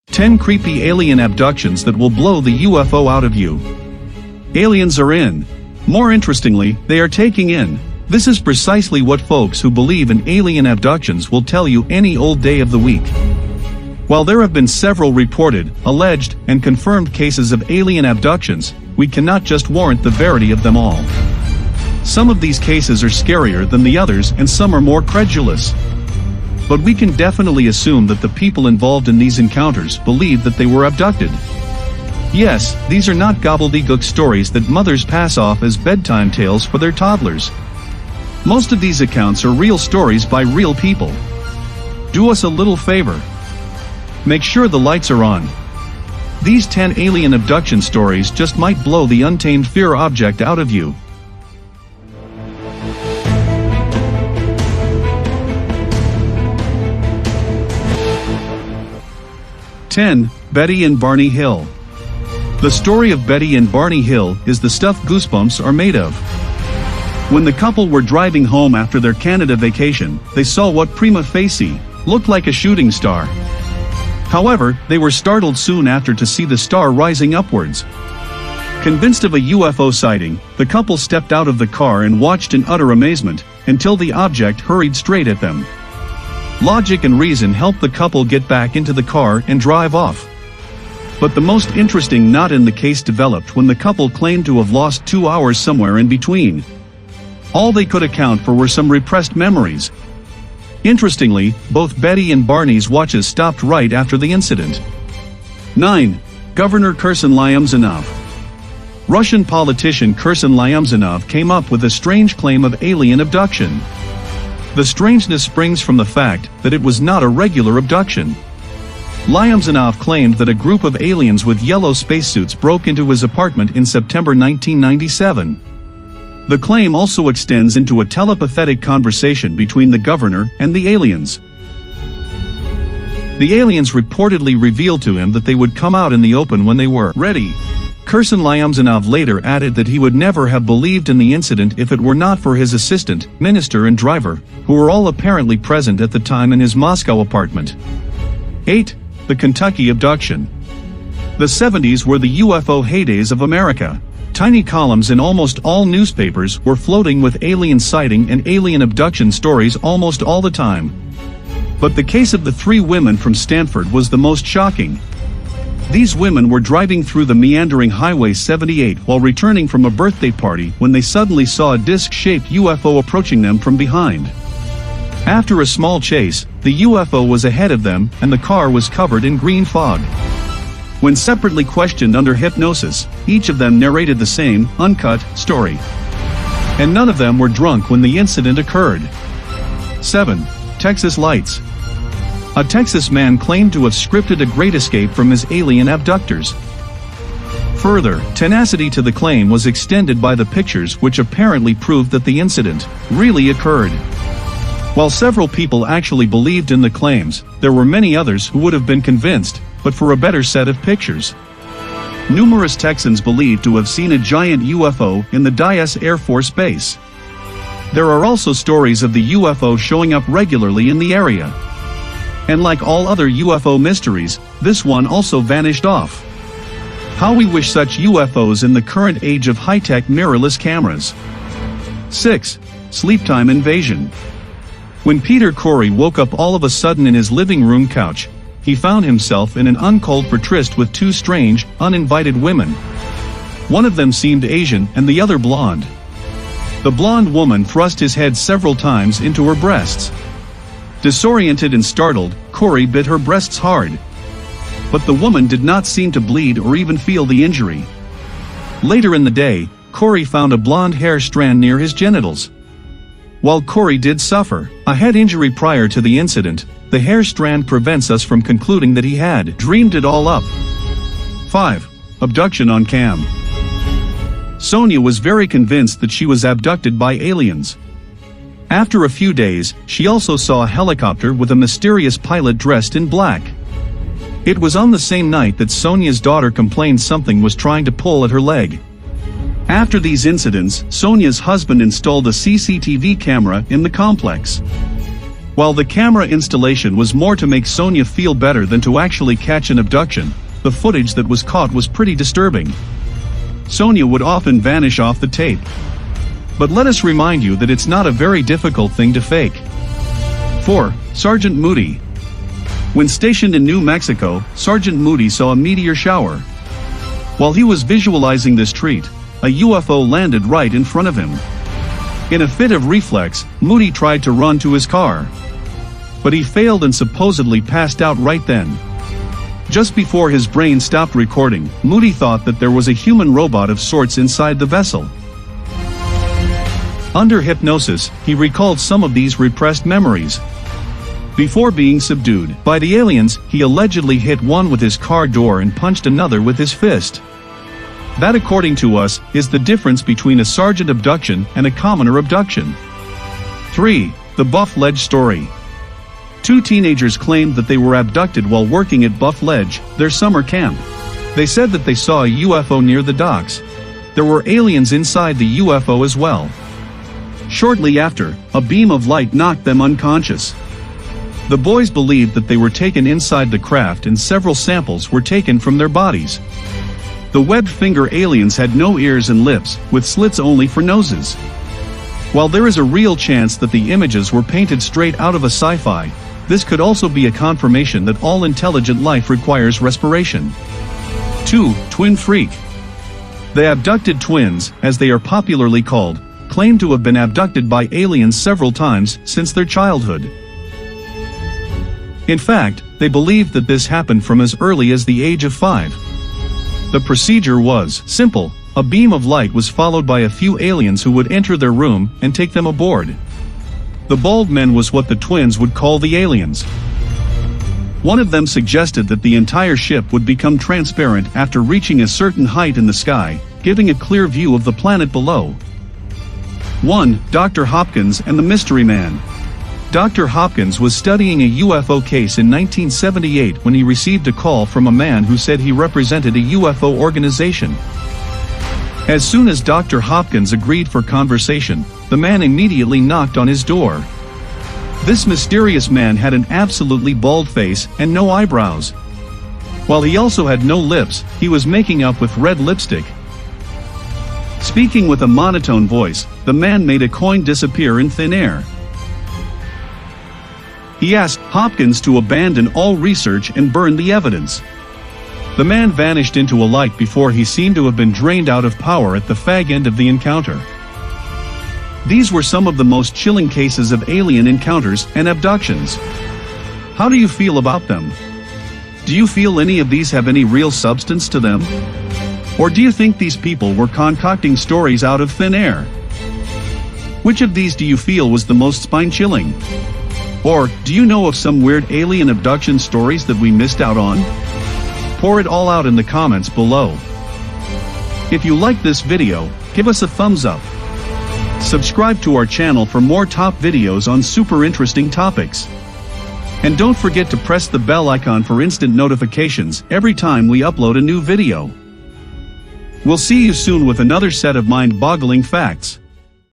10 creepy alien abductions that will blow the UFO out of you. Aliens are in. More interestingly, they are taking in. This is precisely what folks who believe in alien abductions will tell you any old day of the week. While there have been several reported, alleged, and confirmed cases of alien abductions, we cannot just warrant the verity of them all. Some of these cases are scarier than the others and some are more credulous. But we can definitely assume that the people involved in these encounters believe that they were abducted. Yes, these are not gobbledygook stories that mothers pass off as bedtime tales for their toddlers. Most of these accounts are real stories by real people. Do us a little favor. Make sure the lights are on. These 10 alien abduction stories just might blow the untamed fear object out of you. Betty and Barney Hill. The story of Betty and Barney Hill is the stuff goosebumps are made of. When the couple were driving home after their Canada vacation, they saw what prima facie looked like a shooting star. However, they were startled soon after to see the star rising upwards. Convinced of a UFO sighting, the couple stepped out of the car and watched in utter amazement, until the object hurried straight at them. Logic and reason helped the couple get back into the car and drive off. But the most interesting knot in the case developed when the couple claimed to have lost 2 hours somewhere in between. All they could account for were some repressed memories. Interestingly, both Betty and Barney's watches stopped right after the incident. 9. Governor Kherson Lyamzanov. Russian politician Kherson Lyamzanov came up with a strange claim of alien abduction. The strangeness springs from the fact that it was not a regular abduction. Lyamzanov claimed that a group of aliens with yellow spacesuits broke into his apartment in September 1997. The claim also extends into a telepathic conversation between the governor and the aliens. The aliens reportedly revealed to him that they would come out in the open when they were ready. Kherson Lyamzanov later added that he would never have believed in the incident if it were not for his assistant, minister and driver, who were all apparently present at the time in his Moscow apartment. 8. The Kentucky abduction. The 70s were the UFO heydays of America. Tiny columns in almost all newspapers were floating with alien sighting and alien abduction stories almost all the time. But the case of the 3 women from Stanford was the most shocking. These women were driving through the meandering Highway 78 while returning from a birthday party when they suddenly saw a disc-shaped UFO approaching them from behind. After a small chase, the UFO was ahead of them and the car was covered in green fog. When separately questioned under hypnosis, each of them narrated the same, uncut, story. And none of them were drunk when the incident occurred. 7. Texas Lights. A Texas man claimed to have scripted a great escape from his alien abductors. Further, tenacity to the claim was extended by the pictures which apparently proved that the incident really occurred. While several people actually believed in the claims, there were many others who would have been convinced, but for a better set of pictures. Numerous Texans believed to have seen a giant UFO in the Dyess Air Force Base. There are also stories of the UFO showing up regularly in the area. And like all other UFO mysteries, this one also vanished off. How we wish such UFOs in the current age of high-tech mirrorless cameras. 6. Sleep time invasion. When Peter Corey woke up all of a sudden in his living room couch, he found himself in an uncalled-for tryst with 2 strange, uninvited women. One of them seemed Asian and the other blonde. The blonde woman thrust his head several times into her breasts. Disoriented and startled, Corey bit her breasts hard. But the woman did not seem to bleed or even feel the injury. Later in the day, Corey found a blonde hair strand near his genitals. While Corey did suffer a head injury prior to the incident, the hair strand prevents us from concluding that he had dreamed it all up. 5. Abduction on cam. Sonia was very convinced that she was abducted by aliens. After a few days, she also saw a helicopter with a mysterious pilot dressed in black. It was on the same night that Sonia's daughter complained something was trying to pull at her leg. After these incidents, Sonia's husband installed a CCTV camera in the complex. While the camera installation was more to make Sonia feel better than to actually catch an abduction, the footage that was caught was pretty disturbing. Sonia would often vanish off the tape. But let us remind you that it's not a very difficult thing to fake. 4. Sergeant Moody. When stationed in New Mexico, Sergeant Moody saw a meteor shower. While he was visualizing this treat, a UFO landed right in front of him. In a fit of reflex, Moody tried to run to his car. But he failed and supposedly passed out right then. Just before his brain stopped recording, Moody thought that there was a human robot of sorts inside the vessel. Under hypnosis, he recalled some of these repressed memories. Before being subdued by the aliens, he allegedly hit one with his car door and punched another with his fist. That, according to us, is the difference between a sergeant abduction and a commoner abduction. 3. The Buff Ledge story. 2 teenagers claimed that they were abducted while working at Buff Ledge, their summer camp. They said that they saw a UFO near the docks. There were aliens inside the UFO as well. Shortly after, a beam of light knocked them unconscious. The boys believed that they were taken inside the craft and several samples were taken from their bodies. The webbed finger aliens had no ears and lips, with slits only for noses. While there is a real chance that the images were painted straight out of a sci-fi, this could also be a confirmation that all intelligent life requires respiration. 2. Twin Freak. The abducted twins, as they are popularly called, claim to have been abducted by aliens several times since their childhood. In fact, they believed that this happened from as early as the age of 5. The procedure was simple. A beam of light was followed by a few aliens who would enter their room and take them aboard. The bald men was what the twins would call the aliens. One of them suggested that the entire ship would become transparent after reaching a certain height in the sky, giving a clear view of the planet below. 1. Dr. Hopkins and the Mystery Man. Dr. Hopkins was studying a UFO case in 1978 when he received a call from a man who said he represented a UFO organization. As soon as Dr. Hopkins agreed for conversation, the man immediately knocked on his door. This mysterious man had an absolutely bald face and no eyebrows. While he also had no lips, he was making up with red lipstick. Speaking with a monotone voice, the man made a coin disappear in thin air. He asked Hopkins to abandon all research and burn the evidence. The man vanished into a light before he seemed to have been drained out of power at the fag end of the encounter. These were some of the most chilling cases of alien encounters and abductions. How do you feel about them? Do you feel any of these have any real substance to them? Or do you think these people were concocting stories out of thin air? Which of these do you feel was the most spine-chilling? Or, do you know of some weird alien abduction stories that we missed out on? Pour it all out in the comments below. If you like this video, give us a thumbs up. Subscribe to our channel for more top videos on super interesting topics. And don't forget to press the bell icon for instant notifications every time we upload a new video. We'll see you soon with another set of mind-boggling facts.